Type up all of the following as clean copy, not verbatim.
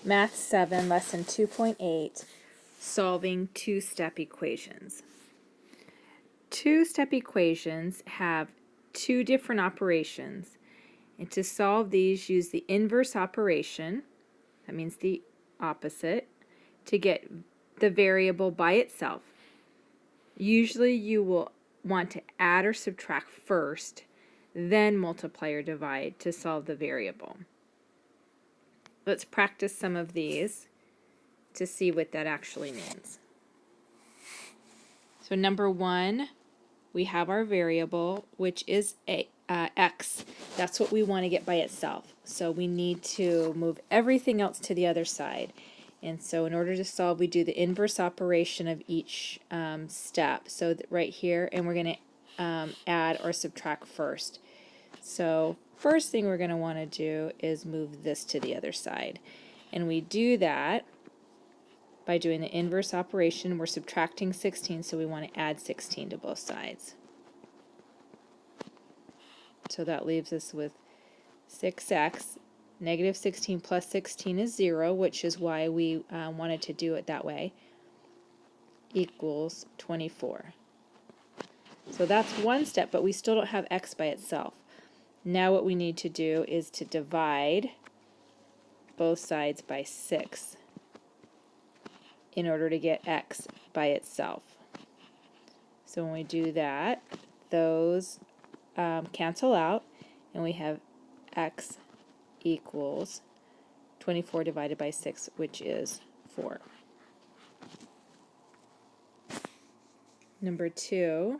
Math 7, Lesson 2.8, Solving Two-Step Equations. Two-step equations have two different operations, and to solve these, use the inverse operation, that means the opposite, to get the variable by itself. Usually you will want to add or subtract first, then multiply or divide to solve the variable. Let's practice some of these to see what that actually means. So number 1, we have our variable, which is x. That's what we want to get by itself. So we need to move everything else to the other side. And so in order to solve, we do the inverse operation of each step. So right here, and we're going to add or subtract first. So first thing we're going to want to do is move this to the other side. And we do that by doing the inverse operation. We're subtracting 16, so we want to add 16 to both sides. So that leaves us with 6x. Negative 16 plus 16 is 0, which is why we wanted to do it that way, equals 24. So that's one step, but we still don't have x by itself. Now what we need to do is to divide both sides by 6 in order to get x by itself. So when we do that, those cancel out, and we have x equals 24 divided by 6, which is 4. Number 2,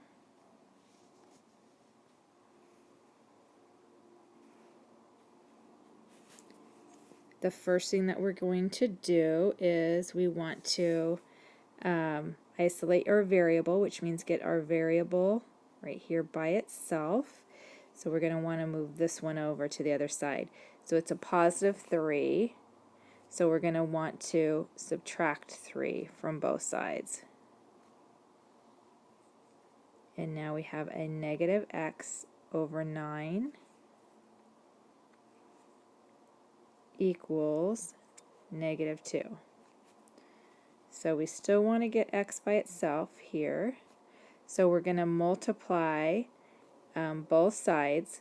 the first thing that we're going to do is we want to isolate our variable, which means get our variable right here by itself. So we're going to want to move this one over to the other side. So it's a positive 3. So we're going to want to subtract 3 from both sides. And now we have a negative x over 9 equals negative 2. So we still want to get x by itself here. So we're going to multiply both sides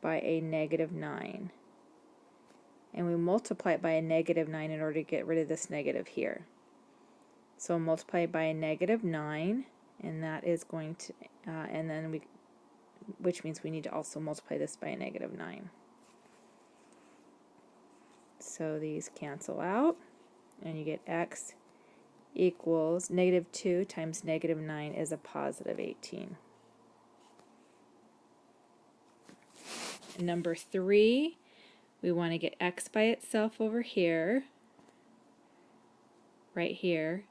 by a negative 9. And we multiply it by a negative 9 in order to get rid of this negative here. So multiply it by a negative 9, and that is going to, which means we need to also multiply this by a negative 9. So these cancel out, and you get x equals negative 2 times negative 9 is a positive 18. Number 3, we want to get x by itself over here, right here.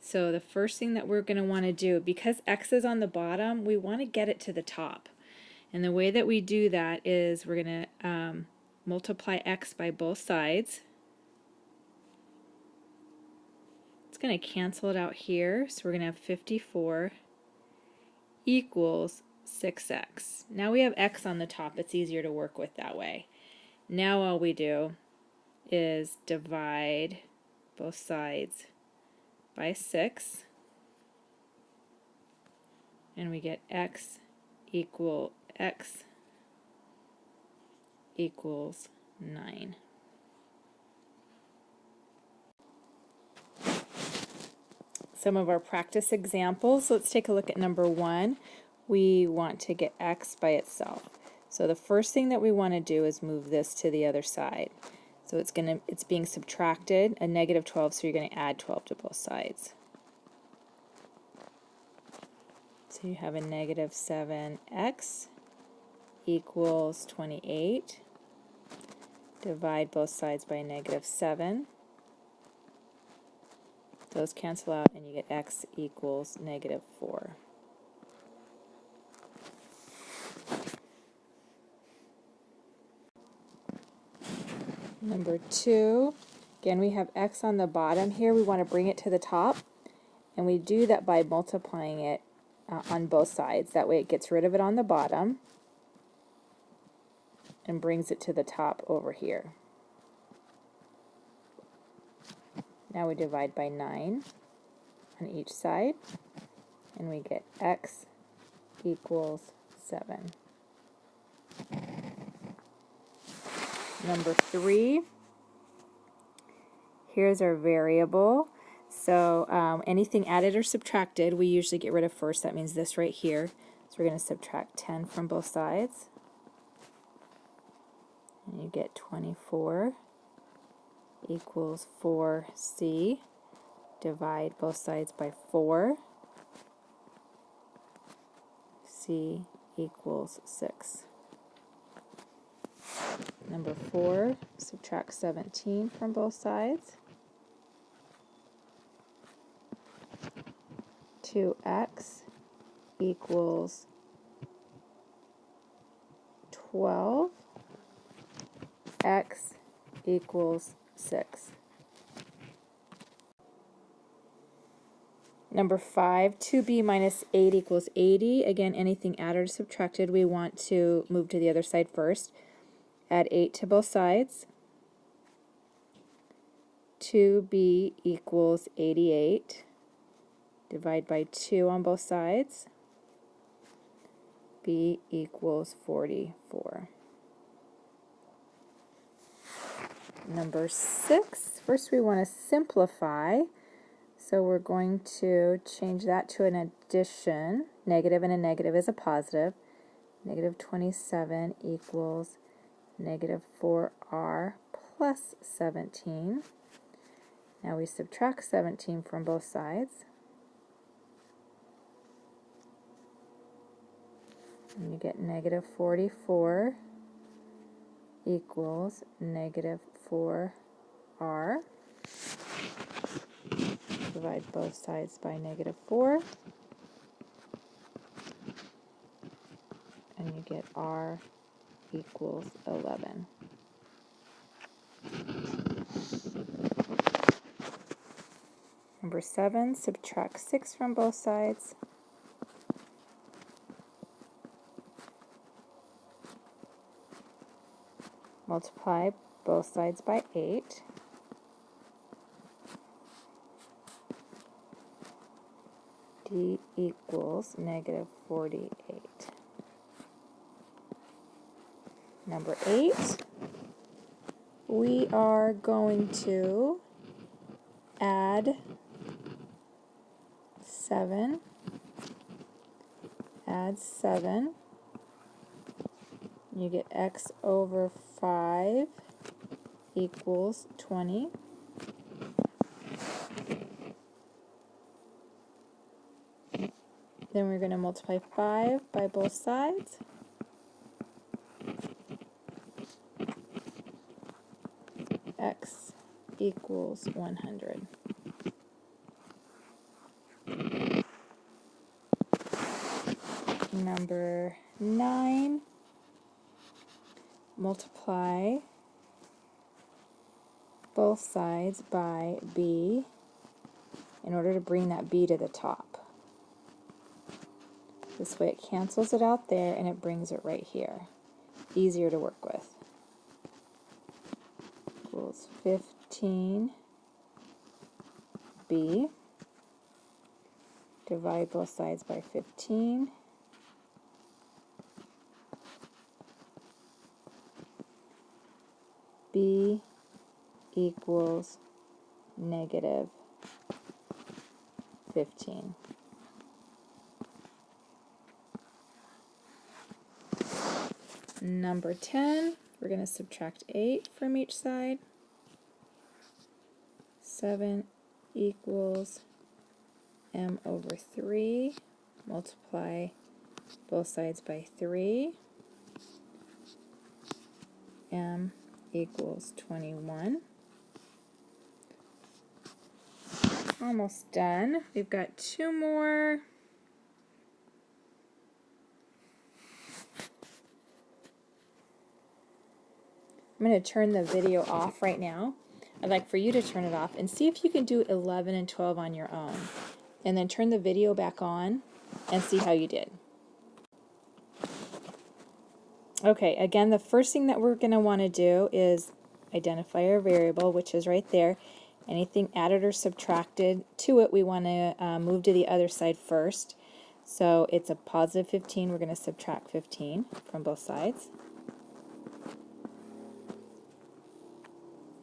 So the first thing that we're going to want to do, because x is on the bottom, we want to get it to the top. And the way that we do that is we're going to multiply x by both sides. It's going to cancel it out here, so we're going to have 54 equals 6x. Now we have x on the top. It's easier to work with that way. Now all we do is divide both sides by 6, and we get x equals 9. Some of our practice examples. Let's take a look at number 1. We want to get x by itself. So the first thing that we want to do is move this to the other side. So it's being subtracted, a negative 12, so you're going to add 12 to both sides. So you have a negative 7x equals 28. Divide both sides by negative 7. Those cancel out, and you get x equals negative 4. Number 2, again we have x on the bottom here. We want to bring it to the top, and we do that by multiplying it on both sides. That way it gets rid of it on the bottom and brings it to the top over here. Now we divide by 9 on each side, and we get x equals 7. Number 3, here's our variable. So anything added or subtracted, we usually get rid of first. That means this right here. So we're going to subtract 10 from both sides. And you get 24 equals 4c. Divide both sides by 4. C equals 6. Number 4, subtract 17 from both sides. 2x equals 12. X equals 6. Number 5, 2b minus 8 equals 80. Again, anything added or subtracted, we want to move to the other side first. Add 8 to both sides. 2b equals 88. Divide by 2 on both sides. B equals 44. Number 6, first we want to simplify. So we're going to change that to an addition. Negative and a negative is a positive. Negative 27 equals negative 4r plus 17. Now we subtract 17 from both sides. And you get negative 44 equals negative 4r. Divide both sides by negative 4. And you get r equals 11. Number 7, subtract 6 from both sides. Multiply both sides by 8. D equals negative 48. Number 8, we are going to add 7. Add 7. You get x over 5 equals 20. Then we're going to multiply 5 by both sides. X equals 100. Number 9, multiply both sides by b in order to bring that b to the top. This way it cancels it out there and it brings it right here. Easier to work with. Equals 15b. Divide both sides by 15. B equals negative 15. Number 10, we're going to subtract 8 from each side. 7 equals m over 3. Multiply both sides by 3. M equals 21. Almost done. We've got 2 more. I'm going to turn the video off right now. I'd like for you to turn it off and see if you can do 11 and 12 on your own. And then turn the video back on and see how you did. Okay, again, the first thing that we're going to want to do is identify our variable, which is right there. Anything added or subtracted to it, we want to move to the other side first. So it's a positive 15. We're going to subtract 15 from both sides.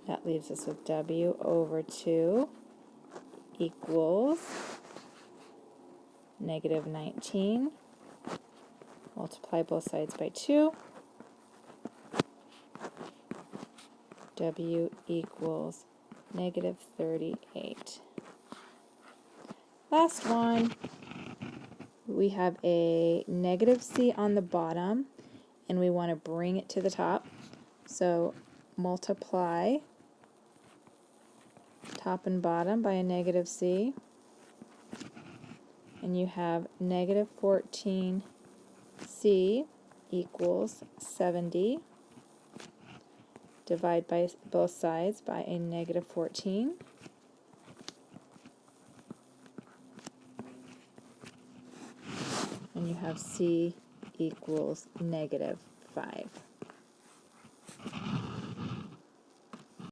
That leaves us with W over 2 equals negative 19. Multiply both sides by 2. W equals negative 38. Last one. We have a negative c on the bottom, and we want to bring it to the top. So multiply top and bottom by a negative c, and you have negative 14c equals 70. Divide by both sides by a negative 14. And you have c equals negative 5.